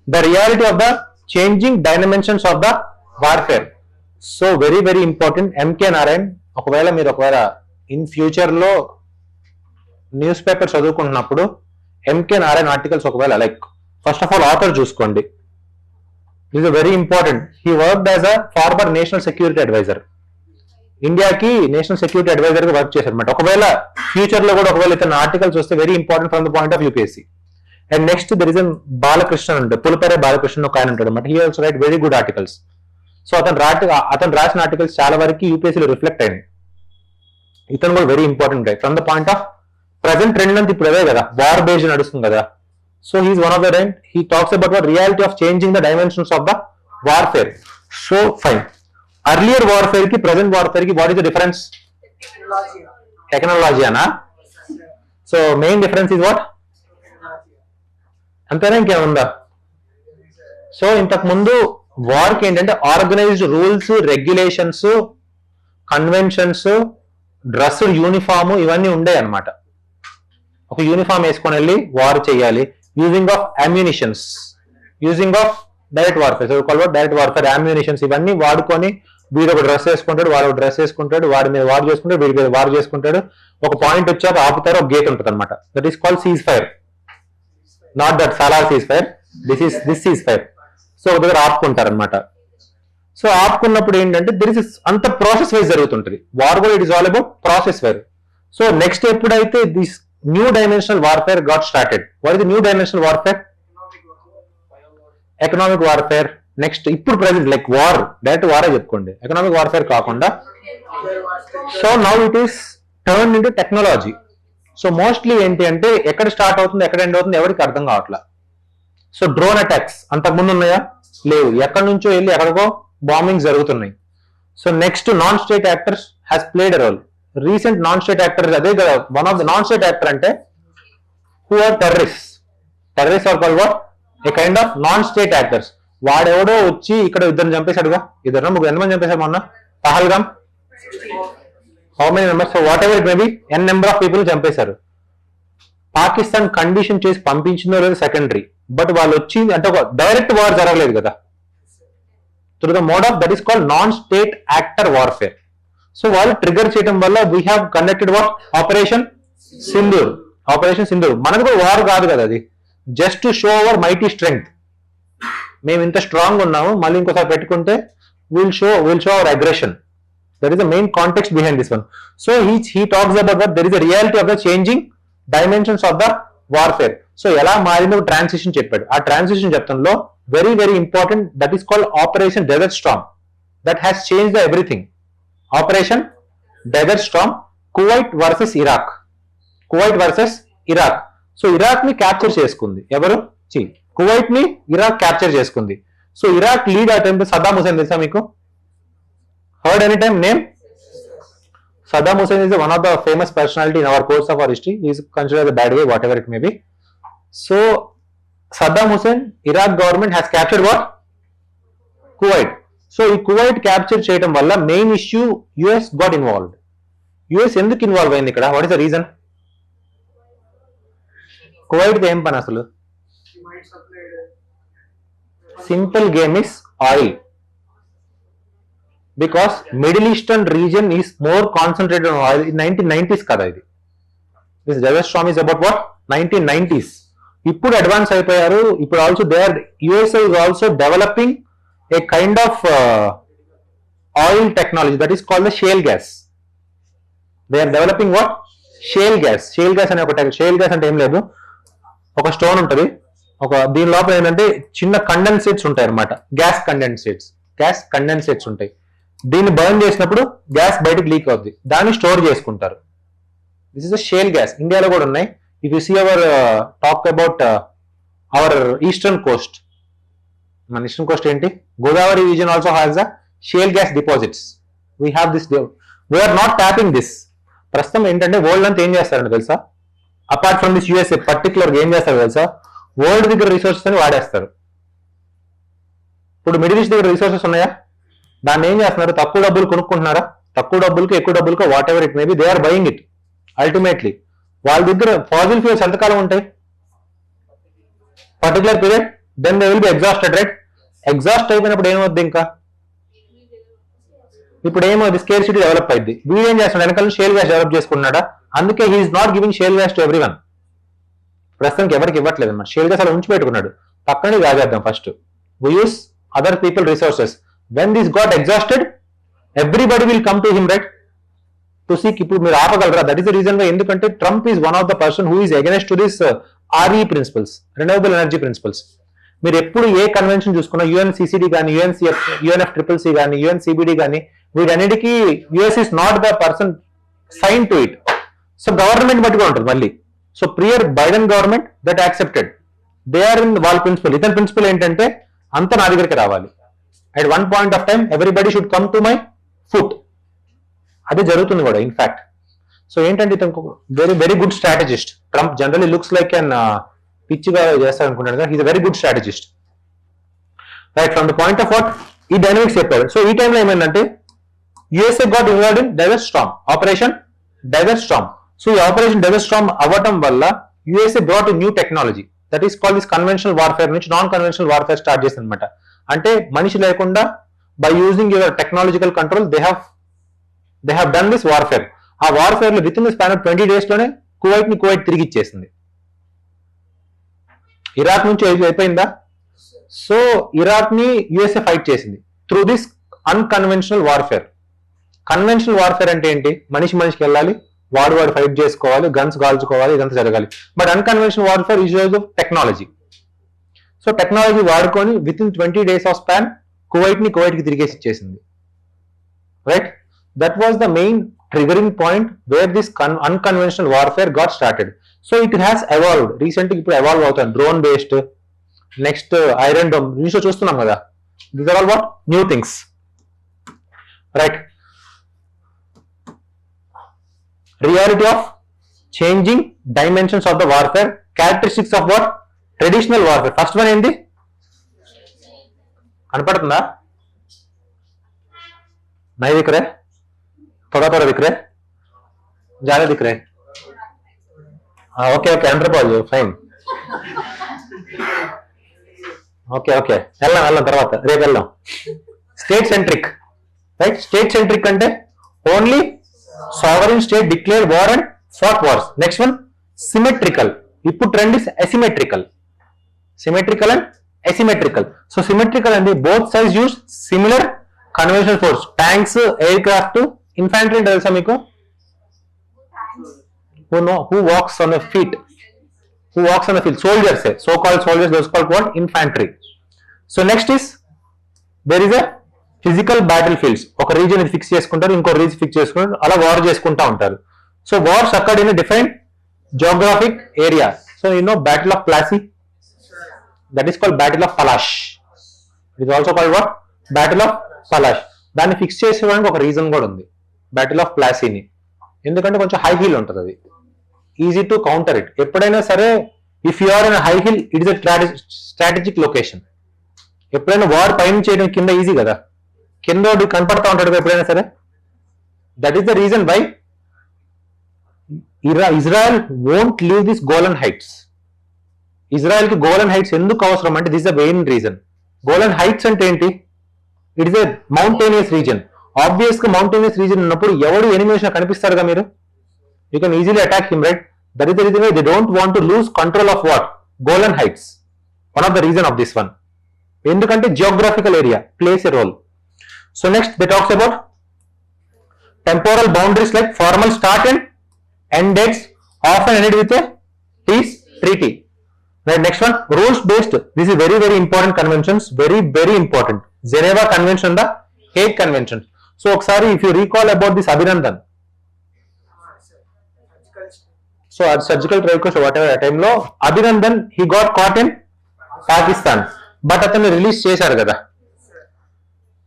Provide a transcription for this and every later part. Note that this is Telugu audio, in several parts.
The reality of the changing dimensions of the warfare. So very important. MK Narayan, ఒకవేళ మీరు ఇన్ ఫ్యూచర్ లో న్యూస్ పేపర్ చదువుకుంటున్నప్పుడు ఎంకే నారాయణ ఆర్టికల్స్ ఒకవేళ like first of all author చూసుకోండి. This is very important. He worked as a former national security advisor. ఇండియాకి నేషనల్ సెక్యూరిటీ అడ్వైజర్ గా వర్క్ చేశారు అనమాట. ఒకవేళ ఫ్యూచర్ లో కూడా ఒకవేళ ఇతను ఆర్టికల్స్ వస్తే very important from the point of UPSC. And next there is Balakrishnan అంటే పులిపేరే బాలకృష్ణన్ ఒక ఆయన ఉంటాడు అనమాట. He also write very good articles. So అతను రాసిన ఆర్టికల్స్ చాలా వరకు యూపీఎస్సీలో రిఫ్లెక్ట్ అయింది. ఇతను కూడా very important guy from the point of present trend అంతా ఇప్పుడు అదే కదా, వార్ బేస్డ్ నడుస్తుంది కదా. So he's one of the right. He talks about the reality of changing the dimensions of the warfare. So fine. Earlier warfare కి ప్రెసెంట్ వార్ఫేర్ కి what is the difference? Technology అనా? So main difference is what? అంతేనా, ఇంకేముందా? సో ఇంతకు ముందు వార్ కి ఏంటంటే organised rules, regulations, conventions, dressed uniform ఇవన్నీ ఉండే అనమాట. ఒక యూనిఫామ్ వేసుకొని వెళ్ళి వార్ చేయాలి. Using of ammunitions, using of direct warfare. So direct warfare, ammunitions ఇవన్నీ వాడుకొని వీడు ఒక డ్రెస్ వేసుకుంటాడు, వాడు ఒక డ్రెస్ వేసుకుంటాడు, వాడి మీద వార్ చేసుకుంటాడు, వీడి మీద వార్ చేసుకుంటాడు. ఒక పాయింట్ వచ్చాక ఆపుతారు, ఒక గేట్ ఉంటుంది అనమాట. That is called cease fire. Not that Salaar cease fire, this cease fire. So ఒక దగ్గర ఆపుకుంటారు అనమాట. సో ఆపుకున్నప్పుడు ఏంటంటే దిస్ ఇస్ అంత ప్రాసెస్ వైజ్ జరుగుతుంటది. వార్ కూడా it is all about process wise. So next ఎప్పుడైతే this new dimensional warfare got started. What is the new dimensional warfare? Economic warfare. Next ఇప్పుడు ప్రెసెంట్ లైక్ వార్, డైరెక్ట్ వారే చెప్పుకోండి, ఎకనామిక్ వార్ఫేర్ కాకుండా. So now it is turn into technology. So mostly ఏంటి అంటే ఎక్కడ స్టార్ట్ అవుతుంది, ఎక్కడ ఎండ్ అవుతుంది ఎవరికి అర్థం కావట్లా. సో డ్రోన్ అటాక్స్ అంతకుముందు ఉన్నాయా? లేవు. ఎక్కడి నుంచో వెళ్ళి ఎక్కడికో బాంబింగ్ జరుగుతున్నాయి. So next non state actors has played a role. Recent non state actors అదే కదా. One of the non state actor అంటే who are terrorist. Terrorist are called what? A kind of non state actors. వాడెవడో వచ్చి ఇక్కడ ఇద్దరు చంపేశాడుగా, ఇద్దరు ముగ్గురు, ఎంతమంది చంపేశారు మొన్న Pahalgam? How many members? So whatever it may be an number of people చంపేశారు. పాకిస్తాన్ కండిషన్ చేసి పంపించిందో లేదో సెకండరీ, బట్ వాళ్ళు వచ్చి అంటే ఒక డైరెక్ట్ వార్ జరగలేదు కదా. Through the mode of that is called non state actor warfare. So వాళ్ళు ట్రిగర్ చేయడం వల్ల we have conducted what? Operation Sindoor. Operation Sindoor మనకు కూడా వార్ కాదు కదా, అది just to show hour mighty strength. మేము ఇంత స్ట్రాంగ్ ఉన్నాము, మళ్ళీ ఇంకోసారి పెట్టుకుంటే will show hour aggression. That is the main context behind this one. So he talks about that there is a reality of the changing dimensions of the warfare. So ఎలా మారిందో ట్రాన్సిషన్ చెప్పాడు. ఆ transition చెప్తంలో very important, that is called Operation Desert Storm. That has changed the everything. Operation Desert Storm, Kuwait versus Iraq. Kuwait versus Iraq. So Iraq ని క్యాప్చర్ చేసుకుంది ఎవరు? కువైట్ ని ఇరాక్ క్యాప్చర్ చేసుకుంది. సో ఇరాక్ లీడ్ ఆ టైం సద్దాం హుసేన్ తెలుసా మీకు? Heard any time name? Saddam Hussein is one of the famous personality in our course of our history. He is considered a bad guy, whatever it may be. So Saddam Hussein, Iraq government has captured what? Kuwait. So ఈ కువైట్ క్యాప్చర్ చేయడం వల్ల main issue US got involved. US ఎందుకు ఇన్వాల్వ్ అయింది ఇక్కడ? What is the reason? Kuwait ఏం పని అసలు? Simple game is oil. Because middle eastern region is more concentrated on oil. 1990s కదా ఇది. This desert storm is about what? 1990s. ఇప్పుడు అడ్వాన్స్ అయిపోయారు. ఇప్పుడు also they are USA is also developing a kind of oil technology that is called the shale gas. They are developing what? Shale gas. Shale gas అనే ఒక షేల్ గ్యాస్ అంటే ఏం లేదు, ఒక స్టోన్ ఉంటుంది, ఒక దీని లోపల ఏంటంటే చిన్న కండెన్సేట్స్ ఉంటాయి అనమాట. గ్యాస్ కండెన్సేట్స్ ఉంటాయి. దీన్ని బర్న్ చేసినప్పుడు గ్యాస్ బయటకు లీక్ అవుద్ది, దాన్ని స్టోర్ చేసుకుంటారు. This is the shale gas. ఇండియాలో కూడా ఉన్నాయి. If you see our talk about our eastern coast, మన ఈస్టర్న్ కోస్ట్ ఏంటి? Godavari region also has the shale gas deposits. We have this, we are not tapping this. ప్రస్తుతం ఏంటంటే వరల్డ్ అంతా ఏం చేస్తారంటే తెలుసా? Apart from this USA particular ఏం చేస్తారు తెలుసా? వరల్డ్ దగ్గర రిసోర్సెస్ అని వాడేస్తారు. ఇప్పుడు మిడిల్ ఈస్ట్ దగ్గర రిసోర్సెస్ ఉన్నాయా? దాన్ని ఏం చేస్తున్నారు? తక్కువ డబ్బులు కొనుక్కుంటున్నారా? తక్కువ డబ్బులకి ఎక్కువ డబ్బులకో whatever it maybe they are buying it. Ultimately వాళ్ళ దగ్గర ఫాజిల్ ఫ్యూల్స్ ఎంతకాలం ఉంటాయి? Particular period then they will be exhausted, right? Exhaust అయిపోయినప్పుడు ఏమవుద్ది? ఇంకా ఇప్పుడు ఏమవుతుంది? స్కేర్సిటీ డెవలప్ అయింది. వీడు ఏం చేస్తున్నాడు? వెనకాల షేల్ గ్యాస్ డెవలప్ చేసుకున్నాడా? అందుకే he's not giving shale gas to everyone. ప్రస్తుతానికి ఎవరికి ఇవ్వట్లేదు అన్నమాట. షేల్ గ్యాస్ అలా ఉంచి పెట్టుకున్నాడు. పక్కనే రాజేద్దాం first. We use other people resources. When this got exhausted everybody will come to him, right? To seek. ఇప్పుడు మీరు ఆపగలరా? That is the reason why. ఎందుకంటే Trump is one of the person who is against to this RE principles, renewable energy principles. మీరు ఎప్పుడు ఏ కన్వెన్షన్ చూసుకున్నా, యుఎన్సిసిడి కానీ, యుఎన్ఎఫ్సిసిసి కానీ, యుఎన్సిబిడి కానీ, వీటన్నిటికీ US is not the person sign to it. So government బట్టిగా ఉంటుంది మళ్ళీ. So prior Biden government that accepted, they are in వాళ్ళ ప్రిన్సిపల్. ఇతని ప్రిన్సిపల్ ఏంటంటే అంత నా దగ్గరికి రావాలి. At one point of time everybody should come to my foot. అదే జరుగుతుంది కూడా ఇన్ఫాక్ట్. సో ఏంటంటే ఇతను very very good strategist. Trump generally looks like an పిచ్చిగా చేస్తారు అనుకుంటాను కదా, he's a very good strategist, right? From the point of what ఈ డైనమిక్స్ చెప్పాడు. సో ఈ టైంలో ఏమైందంటే USA got involved in desert storm, operation desert storm. So ఈ ఆపరేషన్ డెజర్ట్ స్టార్మ్ అవ్వటం వల్ల USA brought new technology that is called this conventional warfare నుంచి నాన్ కన్వెన్షనల్ వార్ఫేర్ స్టార్ట్ చేసింది అనమాట. అంటే మనిషి లేకుండా by using your technological control they have done this warfare. ఆ వార్ఫేర్ లో with in the span of 20 days లోనే కువైట్ తిరిగి ఇచ్చేసింది. ఇరాక్ నుంచి అయిపోయిందా? సో ఇరాక్ ని యుఎస్ఏ ఫైట్ చేసింది through this unconventional warfare. Conventional warfare అంటే ఏంటి? మనిషికి వెళ్ళాలి, వాడు ఫైట్ చేసుకోవాలి, గన్స్ కాల్చుకోవాలి, ఇదంతా జరగాలి. But unconventional warfare is use of technology. So technology వాడుకొని within 20 days of span Kuwait కి తిరిగేసి ఇచ్చేసింది, right? That was the main triggering point where this unconventional warfare got started. So it has evolved. Recently ఇప్పుడు evolve అవుతుంది. Drone based, next iron dome news చూస్తున్నాం కదా. These are all what new things, right? Reality of changing dimensions of the warfare, characteristics of what traditional warfare. First one ఏంటి? కనపడుతుందా? నై దిక్ రే, थोड़ा दिख रहा है, ज्यादा दिख रहा है. हाँ ओके एंटरप्राइज फाइन. ఓకే వెళ్దాం తర్వాత రేపు వెళ్దాం. State centric, right? State centric అంటే only sovereign state declare war and fought wars. Next one symmetrical. ఇప్పుడు trend is asymmetrical. Symmetrical and asymmetrical. So symmetrical అంటే both sides use similar conventional force. Tanks, air craft, infantry తెలుసా మీకు? who walks on the feet, soldiers, so called soldiers, those called what? Infantry. So next is there is a physical battlefields. ఒక రీజియన్ ఫిక్స్ చేసుకుంటారు, ఇంకో రీజియన్ ఫిక్స్ చేసుకుంటారు, అలా వార్ చేసుకుంటా ఉంటారు. సో వార్స్ అక్కడ in different geographic areas. So you know Battle of Plassey, that is called Battle of Palash. It is also called what? Battle of Palash. దాన్ని ఫిక్స్ చేసేవానికి ఒక రీజన్ కూడా ఉంది, బ్యాటిల్ ఆఫ్ ప్లాసీని. ఎందుకంటే కొంచెం హై హిల్ ఉంటుంది, అది ఈజీ టు కౌంటర్ ఇట్. ఎప్పుడైనా సరే if you are in high hill it is strategic location. ఎప్పుడైనా వార్ పైన చేయడం కింద ఈజీ కదా, కింద కనపడతా ఉంటాడు ఎప్పుడైనా సరే. That is the reason why Israel won't leave this Golan Heights. Israel కి గోలన్ హైట్స్ ఎందుకు అవసరం అంటే this the main reason. Golan Heights అంటే ఏంటి? It is a mountainous region. Obvious గా మౌంటేనియస్ రీజన్ ఉన్నప్పుడు ఎవడు ఎనిమేషన్ కనిపిస్తారుగా మీరు, you can easily attack him, right? That is the reason why they don't want to lose control of what? Golan Heights. One of the reason of this one. ఎందుకంటే geographical area plays a role. So next they talks about temporal boundaries like formal start and end dates often ended with a peace treaty. Right, next one, rules based. This is very important conventions, very important. Geneva Convention, the Hague Convention. So sorry, if you recall about this Abhinandan, so at surgical strike whatever time lo Abhinandan he got caught in Pakistan, but atanu release chesaru kada.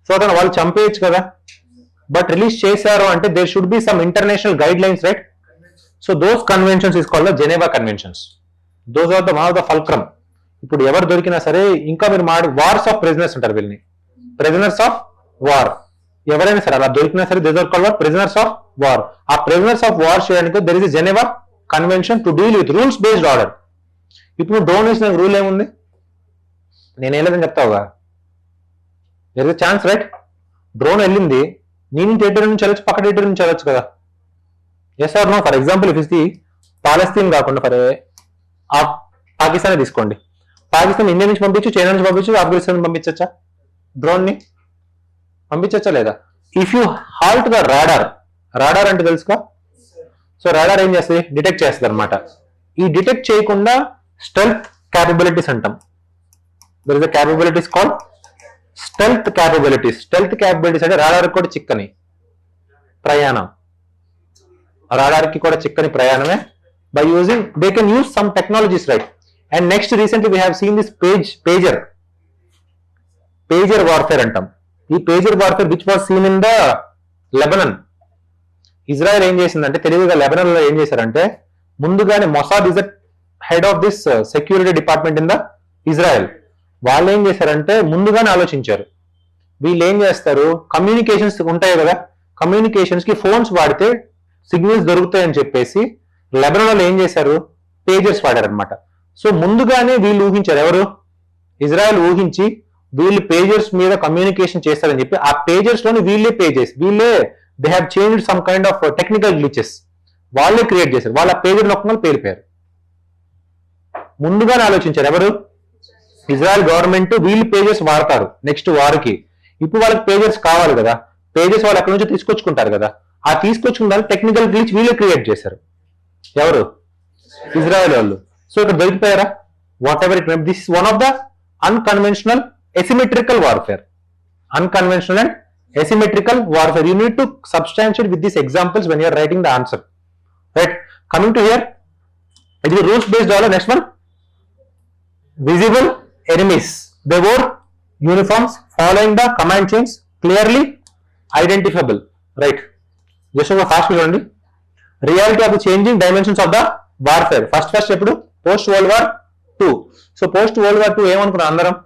So atanu vallu champeyochu kada, but release chesaru ante there should be some international guidelines, right? So those conventions is called the Geneva Conventions. Those are the one of the fulcrum. ఇప్పుడు ఎవరు దొరికినా సరే, ఇంకా మీరు వార్స్ ఆఫ్ ప్రిజనర్స్ అంటారు వీళ్ళని, ప్రిజనర్స్ ఆఫ్ వార్. ఎవరైనా సరే అలా దొరికినా సరే they are called what? Prisoners of war. ఆ ప్రిజనర్స్ ఆఫ్ వార్ చేయడానికి there is a Geneva convention to deal with rules based order. ఇప్పుడు డ్రోన్ వేసిన రూల్ ఏముంది? నేనేం లేదని చెప్తావుగా, there is chance right. Drone వెళ్ళింది, నేను టెరిటరీ నుంచి వెళ్ళొచ్చు, పక్క టెరిటరీ నుంచి వెళ్ళొచ్చు కదా. Yes or no? For example if is the Palestine కాకుండా ఫర్ పాకిస్తాన్ తీసుకోండి. పాకిస్తాన్ ఇండియా నుంచి పంపించు, చైనా నుంచి పంపించు, ఆఫ్ఘనిస్తాన్ పంపించచ్చా? డ్రోన్ ని పంపించచ్చా లేదా? If you halt the radar, radar అంటే తెలుసుగా. సో రాడార్ ఏం చేస్తుంది? డిటెక్ట్ చేస్తుంది అనమాట. ఈ డిటెక్ట్ చేయకుండా స్టెల్త్ క్యాపబిలిటీస్ అంటాం. There is the capabilities called stealth capabilities. Stealth capabilities అంటే రాడార్ కూడా చిక్కని ప్రయాణం, రాడార్ కి కూడా చిక్కని ప్రయాణమే. By using they can use some technologies right. And next recently we have seen this pager warfare అంటాం. ఈ pager warfare which was seen in the Lebanon. Israel ఏం చేసిందంటే తెలివిగా లెబనన్ లో ఏం చేశారంటే, ముందుగానే Mossad is the head of this security department in the Israel. వాళ్ళు ఏం చేశారంటే ముందుగానే ఆలోచించారు. వీళ్ళు ఏం చేస్తారు, కమ్యూనికేషన్స్ ఉంటాయి కదా, కమ్యూనికేషన్స్ కి ఫోన్స్ వాడితే సిగ్నల్స్ దొరుకుతాయని చెప్పేసి లెబనాన్ వాళ్ళు ఏం చేశారు, పేజర్స్ వాడారనమాట. సో ముందుగానే వీళ్ళు ఊహించారు, ఎవరు? ఇజ్రాయెల్ ఊహించి వీళ్ళు పేజర్స్ మీద కమ్యూనికేషన్ చేస్తారని చెప్పి ఆ పేజర్స్ లోని వీళ్ళే they have changed some kind of technical glitches వాళ్ళే క్రియేట్ చేశారు. వాళ్ళ పేజర్ నొక్కలు పేలిపోయారు. ముందుగానే ఆలోచించారు ఎవరు? Israel government. వీళ్ళు పేజెస్ వాడతారు నెక్స్ట్ వార్కి. ఇప్పుడు వాళ్ళకి పేజెస్ కావాలి కదా, పేజెస్ వాళ్ళు అక్కడి నుంచి తీసుకొచ్చుకుంటారు కదా, ఆ తీసుకొచ్చుకున్న టెక్నికల్ గ్లిచ్ వీళ్ళే క్రియేట్ చేశారు. ఎవరు? ఇజ్రాయెల్ వాళ్ళు. సో ఇక్కడ దొరికిపోయారా? Whatever it may, this is one of the unconventional asymmetrical warfare. Unconventional and asymmetrical warfare. You need to substantiate with these examples when you are writing the answer. Right? Coming to here, it is a rules based order. Next one, visible enemies. They wore uniforms following the command chains, clearly identifiable. Right? Just over fast చూడండి. Reality of the changing dimensions of the warfare. First ఎప్పుడు? Post World War II. So post World War II ఏమనుకున్నారు అందరం?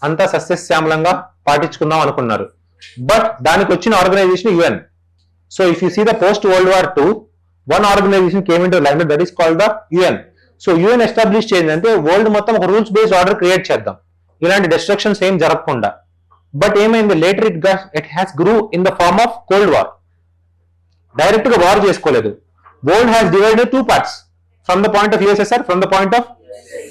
అంతా సస్యశ్యామలంగా పాటించుకుందాం అనుకున్నారు. బట్ దానికి వచ్చిన organization UN. So if you see the post world war II, one organization came into line, that is called the UN. So UN establish చేసిందంటే వరల్డ్ మొత్తం ఒక రూల్స్ బేస్డ్ ఆర్డర్ క్రియేట్ చేద్దాం, ఇలాంటి డిస్ట్రక్షన్స్ ఏం జరగకుండా. బట్ ఏమైంది, later it has grew in the form of cold war. Direct గా వార్ చేసుకోలేదు. World has divided 2 parts from the point of USSR, from the point of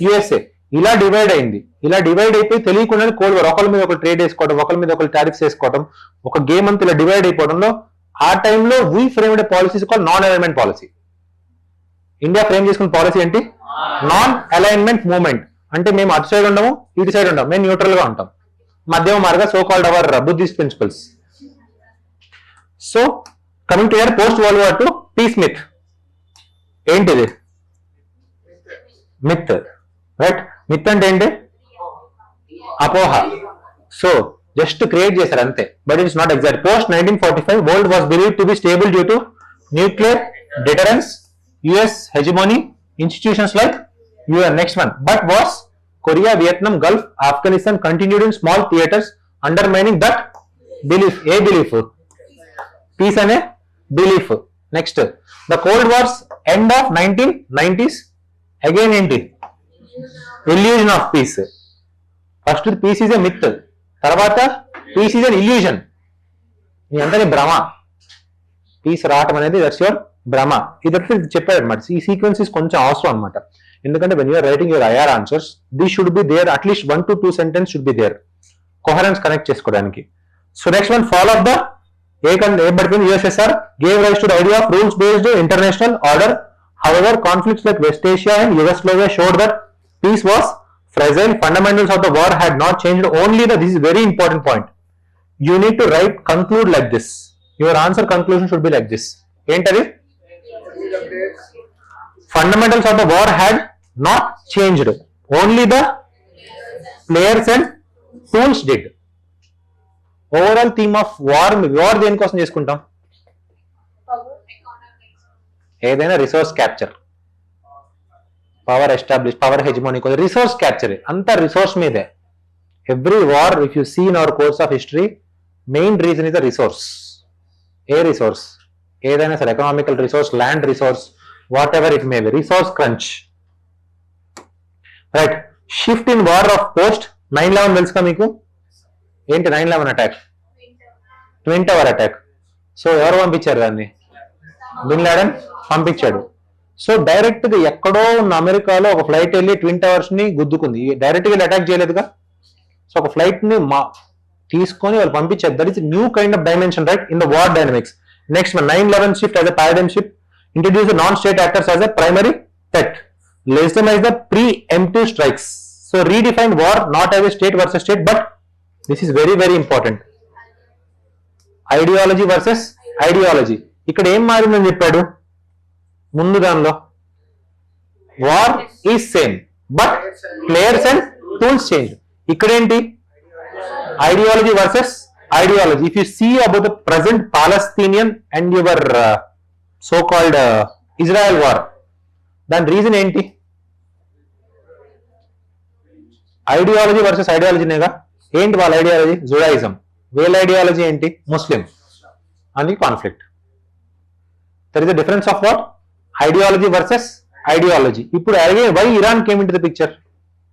USA. ఇలా డివైడ్ అయింది. ఇలా డివైడ్ అయిపోయి తెలియకుండానే కోల్డ్ వార్, ఒకరి మీద ఒకరు ట్రేడ్ వేసుకోవడం, ఒకరి మీద ఒకరు టారిఫ్స్ వేసుకోవడం, ఒక గేమ్ అంతా ఇలా డివైడ్ అయిపోవడంలో ఆ టైంలో we framed policies call non alignment policy. India frame చేసుకున్న పాలసీ ఏంటి? Non alignment movement. అంటే మేము అటు సైడ్ ఉండము, ఇటు సైడ్ ఉండము, మేము న్యూట్రల్ గా ఉంటాం, మధ్యమ మార్గ, so called our Buddhist principles. So coming to here, post world war II peace myth. ఏంటిది? మిత్. రైట్? మిత్ అంటే ఏంటి? అపోహ. సో జస్ట్ క్రియేట్ చేశారు అంతే, but it's not exact. Post 1945 world was believed to be stable due to nuclear deterrence, US hegemony, institutions like UN. Next one, but was Korea, Vietnam, Gulf, Afghanistan continued in small theaters, undermining that belief. A belief, peace and a belief. Next, the Cold War's end of 1990s, again ఏంటి? illusion of peace. First peace is a myth, తర్వాత పీస్ ఈజ్ అన్ ఇల్యూజన్. నీ అంతా భ్రమ. పీస్ రావటం అనేది దట్స్ యువర్ భ్రమ. ఇదంతా చెప్పాడు అనమాట. ఈ సీక్వెన్సెస్ కొంచెం అవసరం అనమాట. ఎందుకంటే when you're writing your IR answers, this should be there, at least 1 to 2 sentence should be there, coherence connect చేసుకోవడానికి. So next one, fall of the ఏర్పడిపోయింది USSR gave rise to the idea of rules based international order. However conflicts like West Asia and Yugoslavia showed that peace was fragile. Fundamentals of the war had not changed. Only this is very important point. You need to conclude like this. Your answer conclusion should be like this. Entari? Fundamentals of the war had not changed. Only the players and tools did. Overall theme of war దేని కోసం చేసుకుంటాం? ఏదైనా resource capture, power establish, power hegemony, resource capture, అంతా రిసోర్స్ మీదే. Every war if you see in our course of history, main reason is the resource. ఏ రిసోర్స్? ఏదైనా సరే, economical resource, land resource, whatever it may be, resource crunch. Right? Shift in war of post 9/11 తెలుసుగా మీకు? ఏంటి 9/11 attack? Twin tower attack. So ఎవరు పంపించారు దాన్ని? బిన్ లాడెన్ పంపించాడు. సో డైరెక్ట్ గా ఎక్కడో ఉన్న అమెరికాలో ఒక ఫ్లైట్ వెళ్ళి ట్విన్ టవర్స్ ని గుద్దుకుంది. డైరెక్ట్ గా అటాక్ చేయలేదుగా. సో ఒక ఫ్లైట్ ని తీసుకొని వాళ్ళు పంపించారు. That is new kind of dimension right in the war dynamics. Next 9/11 shift as a paradigm shift, introduce non state actors as a primary threat, legitimize the preemptive strikes. So redefine war not as a state versus state, but this is very very important. Ideology versus ideology. ఇక్కడ ఏం మారిందని చెప్పాడు ముందు దానిలో? War is same but players and tools change. ఇక్కడ ఏంటి? Ideology versus ideology. If you see about the present Palestinian and your so called Israel war, దాని రీజన్ ఏంటి? ఐడియాలజీ వర్సెస్ ఐడియాలజీనేగా. ఏంటి వాళ్ళ ఐడియాలజీ? జుడాయిజం. వీళ్ళ ఐడియాలజీ ఏంటి? ముస్లిం. అందుకే conflict. There is the difference of what? Ideology versus ideology. ఇప్పుడు again why Iran came into the picture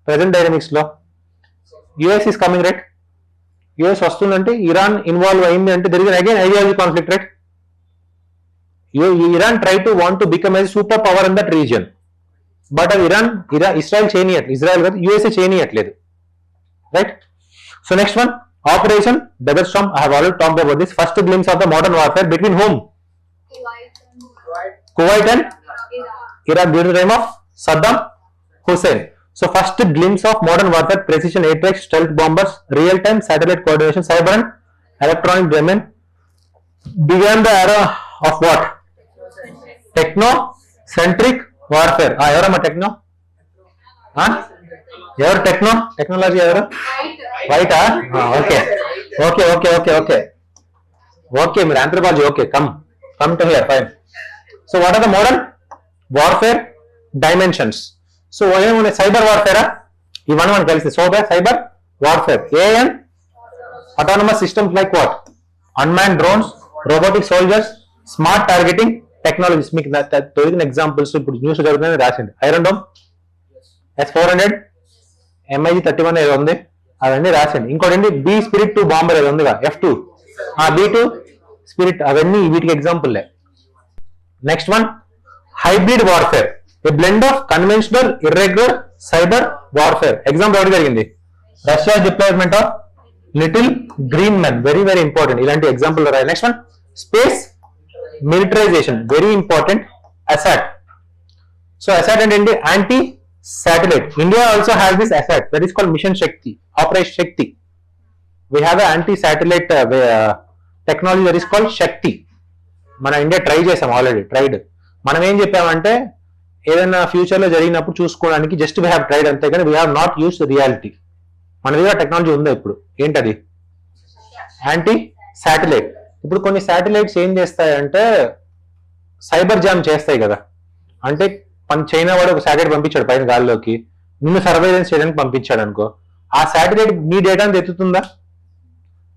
present dynamics లో? US is coming right. US వస్తుందంటే ఇరాన్ ఇన్వాల్వ్ అయింది అంటే there is again ideology conflict right. Iran try to want to become a super power in that region, but అది ఇస్రాయల్ చేయనీయట్లేదు. ఇజ్రాయల్ కాదు, యుఎస్ఏ చేయనీయట్లేదు right. So next one, operation desert storm. I have already talked about this. First glimpse of the modern warfare between whom? Kuwait and Iraq during the time of Saddam Hussein. So first glimpse of modern warfare, precision airstrikes, stealth bombers, real-time satellite coordination, cyber and electronic domain began the era of what? Techno-centric warfare. ఎవరమ్మా టెక్నో? ఎవరు టెక్నో? టెక్నాలజీ ఎవరు? వైటా? Okay okay okay okay okay okay మీరు anthropology. Okay come to here. Fine. So what are the modern warfare dimensions? So ఏముంది? సైబర్ వార్ఫేరా? ఇవన్నీ మనకు తెలిసింది. So cyber warfare, an autonomous systems like what? Unmanned drones, robotic soldiers, smart targeting technologies. మీకు దొరికిన ఎగ్జాంపుల్స్ ఇప్పుడు న్యూస్ జరుగుతుందని రాసింది. ఐరన్ డోమ్, S-400, MiG-31 ఏదో ఉంది, అవన్నీ రాసింది. ఇంకోటి ఏంటి? బి స్పిరిట్ 2 బాంబర్ ఏదో ఉందిగా, F2, B2 స్పిరిట్, అవన్నీ వీటికి ఎగ్జాంపుల్లే. Next one, hybrid warfare, a blend of conventional, irregular, cyber warfare. Example ఎవరు జరిగింది? Russia's deployment of little green men, very very important. ఇలాంటి ఎగ్జాంపుల్ రాయాలి. Next one, space militarization, very important. ASAT. So ASAT అంటే ఏంటి? Anti satellite. India also has this ASAT, that is called mission Shakti, operation Shakti. We have a anti satellite technology that is called Shakti. మన ఇండియా ట్రై చేసాం, ఆల్రెడీ ట్రైడ్. మనం ఏం చెప్పామంటే ఏదైనా ఫ్యూచర్ లో జరిగినప్పుడు చూసుకోవడానికి జస్ట్ వీ హ్యావ్ ట్రైడ్, అంతే కానీ we have not use reality. మన దగ్గర టెక్నాలజీ ఉందా ఇప్పుడు? ఏంటది? Anti satellite. ఇప్పుడు కొన్ని శాటిలైట్స్ ఏం చేస్తాయంటే సైబర్ జామ్ చేస్తాయి కదా. అంటే చైనా వాడు ఒక శాటిలైట్ పంపించాడు పైన గాల్లోకి, నిన్ను సర్వైలెన్స్ చేయడానికి పంపించాడు అనుకో, ఆ శాటిలైట్ నీ డేటాను ఎత్తుతుందా?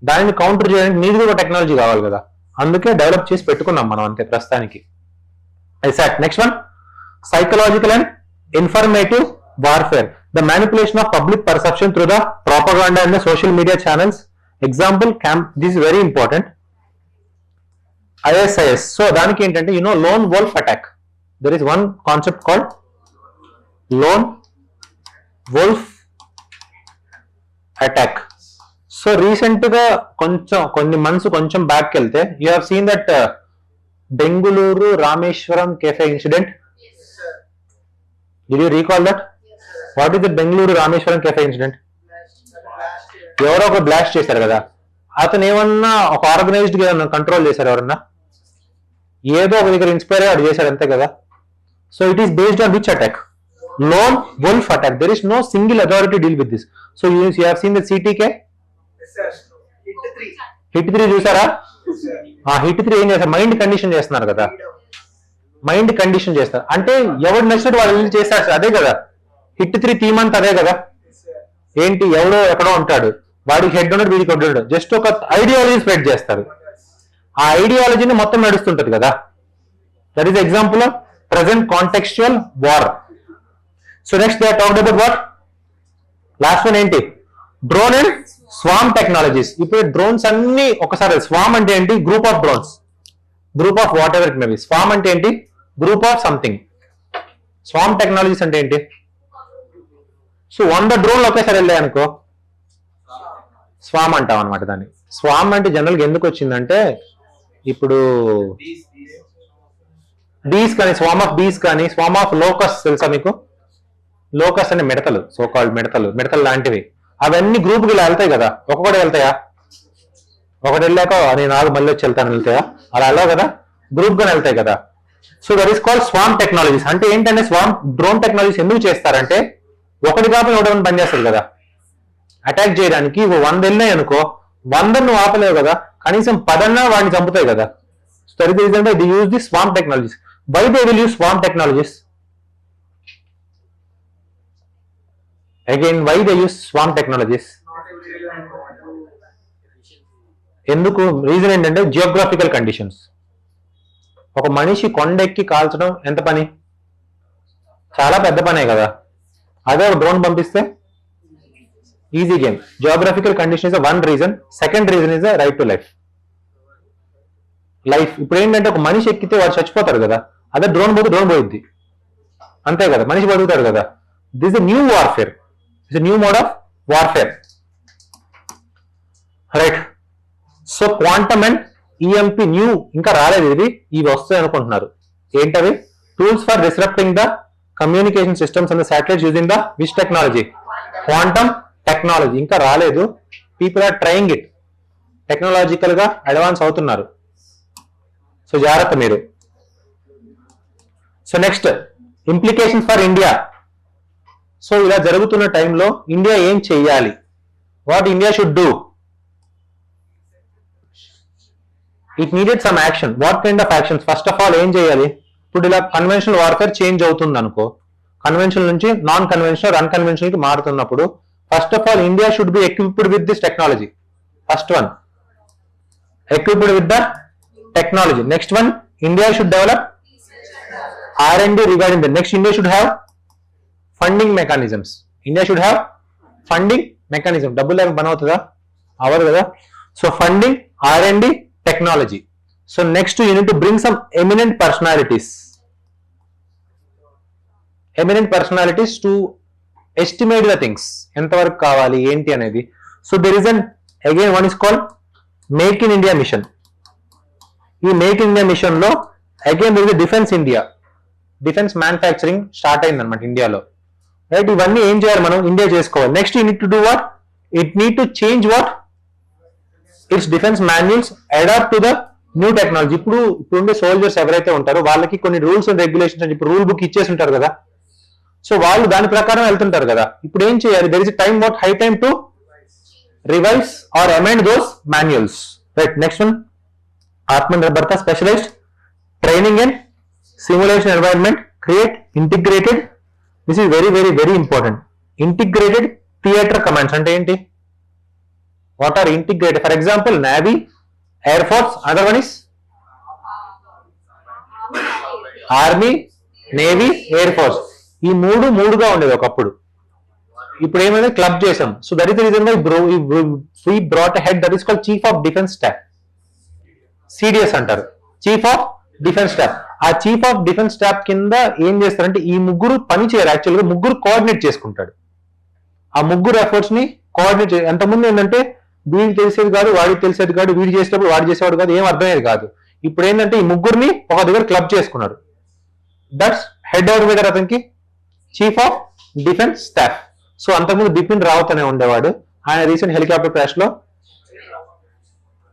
దానిని కౌంటర్ చేయడానికి నీది కూడా టెక్నాలజీ కావాలి కదా. అందుకే డెవలప్ చేసి పెట్టుకున్నాం మనం అంతే ప్రస్తుతానికి. ఐసాట్. Next one, psychological and informative warfare, the manipulation of public perception through the propaganda and the social media channels. Example this is very important, ISIS. So దానికి ఏంటంటే lone wolf attack. There is one concept called lone wolf attack. So recent గా కొన్ని మంత్స్ కొంచెం బ్యాక్ వెళ్తే you have seen that Bengaluru Rameshwaram cafe incident. Did you recall that? What is the Bengaluru Rameshwaram cafe incident? ఎవరో ఒక బ్లాస్ట్ చేశారు కదా. అతను ఏమన్నా ఒక ఆర్గనైజ్డ్ గా కంట్రోల్ చేశారు ఎవరన్నా? ఏదో ఒక దగ్గర ఇన్స్పైర్ అయ్యి వాడు చేశాడు అంతే కదా. So it is based on which attack? Lone wolf attack. There is no single authority deal with this. So you have seen the CTK hit 3 చూసారా? హిట్ 3 ఏం చేస్తారు? మైండ్ కండిషన్ చేస్తున్నారు కదా. మైండ్ కండిషన్ చేస్తారు అంటే ఎవడు నచ్చినట్టు వాళ్ళు చేస్తారు, అదే కదా హిట్ 3 థీమ్ అంతా, అదే కదా. ఏంటి? ఎవడో ఎక్కడో ఉంటాడు, వాడికి హెడ్ ఉన్నాడు, వీడికి హెడ్ ఉన్నాడు, జస్ట్ ఒక ఐడియాలజీ స్ప్రెడ్ చేస్తారు. ఆ ఐడియాలజీని మొత్తం నడుస్తుంటది కదా. That is example of present contextual war. So next they talked about what? Last one ఏంటి? Drone and swarm technologies. ఇప్పుడు డ్రోన్స్ అన్ని ఒకసారి, స్వామ్ అంటే ఏంటి? Group of drones, group of whatever it may be. Swarm అంటే ఏంటి? Group of something. Swarm technologies అంటే ఏంటి? సో 100 డ్రోన్లు ఒకేసారి వెళ్ళాయి అనుకో, స్వామ్ అంటాం అనమాట దాన్ని. స్వామ్ అంటే జనరల్గా ఎందుకు వచ్చిందంటే, ఇప్పుడు బీస్ కానీ, స్వామ్ ఆఫ్ బీస్ కానీ, స్వామ్ ఆఫ్ లోకస్ తెలుసా మీకు? లోకస్ అనే మిడతలు, సో కాల్డ్ మిడతలు లాంటివి, అవన్నీ గ్రూప్కి ఇలా వెళ్తాయి కదా. ఒక్కొక్కటి వెళ్తాయా? ఒకటి వెళ్ళాక నేను ఆగు మళ్ళీ వచ్చి వెళ్తాను వెళ్తాయా? అలా వెళ్ళావు కదా, గ్రూప్ గానే వెళ్తాయి కదా. So that is called swarm technologies. అంటే ఏంటంటే స్వామ్ డ్రోన్ టెక్నాలజీస్ ఎందుకు చేస్తారంటే, ఒకటి కాకుండా ఒకటి పనిచేస్తుంది కదా అటాక్ చేయడానికి. 100 వెళ్ళినాయి అనుకో, 100 నువ్వు ఆపలేవు కదా, కనీసం 10 వాడిని చంపుతాయి కదా. So that is reason they use the swarm technologies. Why they will use swarm technologies? Again why they use swarm technologies? ఎందుకు? రీజన్ ఏంటంటే జియోగ్రాఫికల్ కండిషన్స్. ఒక మనిషి కొండెక్కి కాల్చడం ఎంత పని? చాలా పెద్ద పనే కదా. అదే ఒక డ్రోన్ పంపిస్తే easy game. Geographical condition is one reason. Second reason is right to life. ఇప్పుడు ఏంటంటే ఒక మనిషి ఎక్కితే వాడు చచ్చిపోతారు కదా, అదే డ్రోన్ పోతే డ్రోన్ పోయిద్ది, అంతే కదా, మనిషి బతుకుతాడు కదా. This is new warfare, it's new mode of warfare, right. So quantum and EMP new, ఇంకా రాలేదు ఇది, ఇవి వస్తాయి అనుకుంటున్నారు. ఏంటవి? Tools for disrupting the communication systems and the satellites using the which technology? Quantum technology. ఇంకా రాలేదు, people are trying it. Technological గా అడ్వాన్స్ అవుతున్నారు, సో జాగ్రత్త మీరు. So next implications for India. So ఇలా జరుగుతున్న టైంలో ఇండియా ఏం చెయ్యాలి? What India should do? It needed some action. What kind of actions? First of all ఏం చేయాలి? ఇప్పుడు ఇలా కన్వెన్షనల్ వార్ఫేర్ చేంజ్ అవుతుంది అనుకో, కన్వెన్షనల్ నుంచి నాన్ కన్వెన్షనల్, అన్కన్వెన్షనల్ కి మారుతున్నప్పుడు first of all India should be equipped with this technology. First one, equipped with the technology. Next one, India should develop R&D regarding the. Next, India should have funding mechanisms. India should have funding mechanism. Double level bana hotada avar kada. So funding, R&D, technology. So next you need to bring some eminent personalities to estimate the things ఎంత వరకు కావాలి ఏంటి అనేది. So there is an again one is called make in India mission. ఈ మేక్ ఇన్ ఇండియా మిషన్ లో again there is a defence manufacturing start అయింది అనమాట ఇండియాలో, రైట్. ఇవన్నీ ఏం చేయాలి మనం? ఇండియా చేసుకోవాలి. Next you need to do what? It need to change what its defence manuals, adapt to the new technology. ఇప్పుడు ఉండే సోల్జర్స్ ఎవరైతే ఉంటారో వాళ్ళకి కొన్ని రూల్స్ అండ్ రెగ్యులేషన్స్ అని ఇప్పుడు రూల్ బుక్ ఇచ్చేసి ఉంటారు కదా, సో వాళ్ళు దాని ప్రకారం వెళ్తుంటారు కదా. ఇప్పుడు ఏం చేయాలి? There is time, what high time to revise or amend those manuals, right. Next one, Atmanirbharta, specialized training and simulation environment, create integrated, this is very very very important, integrated theater commands. Ante enti? What are integrated? For example, Navy, Air Force, other one is Army, Navy, Air Force. ఈ మూడుగా ఉండేది ఒకప్పుడు, ఇప్పుడు ఏమైనా క్లబ్ చేసాం. So that is the reason why we brought a head that is called chief of defence staff, CDS అంటారు, చీఫ్ ఆఫ్ డిఫెన్స్ స్టాఫ్. ఆ చీఫ్ ఆఫ్ డిఫెన్స్ స్టాఫ్ కింద ఏం చేస్తారంటే ఈ ముగ్గురు పని చేయరు, యాక్చువల్గా ముగ్గురు కోఆర్డినేట్ చేసుకుంటాడు. ఆ ముగ్గురు ఎఫర్ట్స్ ని కోఆర్డినేట్ చేయాలి. ఎంతమంది ఏంటంటే వీడికి తెలిసేది కాదు, వాడికి తెలిసేది కాదు, వీడు చేసేటప్పుడు వాడు చేసేవాడు కాదు, ఏం అర్థమయ్యేది కాదు. ఇప్పుడు ఏంటంటే ఈ ముగ్గురిని ఒక దగ్గర క్లబ్ చేసుకున్నారు. దట్స్ హెడ్ ఎవర్ మీద అతనికి chief of defence staff. So అంతకుముందు బిపిన్ రావత్ అనే ఉండేవాడు, ఆయన రీసెంట్ హెలికాప్టర్ క్రాష్ లో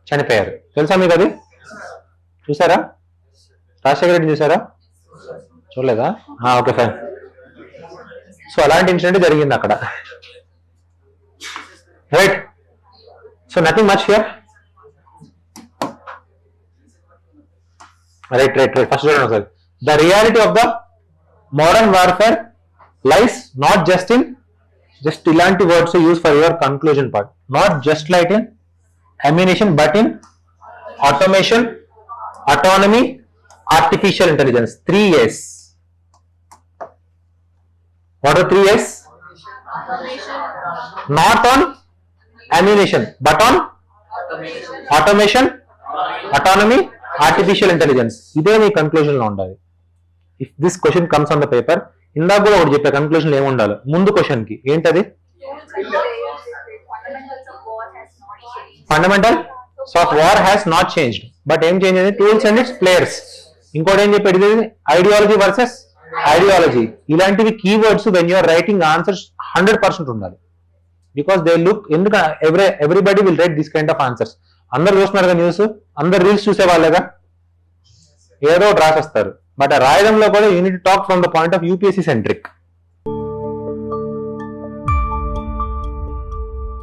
చనిపోయారు. తెలుసా మీకు అది? చూసారా? రాజశేఖర రెడ్డి చూసారా? చూడలేదా? Okay fine. సో అలాంటి ఇన్సిడెంట్ జరిగింది అక్కడ, right. So nothing much here, right. First చూడండి ఒకసారి. The reality of the modern warfare lies not just in, just ఇలాంటి words use for your conclusion part, not just like in ammunition but in automation, autonomy, artificial intelligence. 3 A's. What are 3 A's? Not on ammunition but on automation, autonomy, artificial intelligence. ఇదే నీ కన్క్లూజన్ లో ఉండాలి. If this question comes on the paper, ఇందాక కూడా ఒకటి చెప్పే కన్క్లూజన్ ఏమి ఉండాలి ముందు క్వశ్చన్ కి, ఏంటది? Fundamentals of war has not changed, but ఏం చేంజ్ అయింది? Tools and its players. ఇంకోటి ఏం చెప్పేది? Ideology versus ideology. ఇలాంటివి keywords when you're writing answers 100% ఉండాలి. బికాస్ దే లుక్, ఎందుకు everybody will write this kind of answers. అందరు చూస్తున్నారు కదా న్యూస్, అందరు రీల్స్ చూసే వాళ్ళేగా, ఏదో రాసేస్తారు. బట్ ఆ రాయడంలో కూడా unit talk from the point of UPSC centric.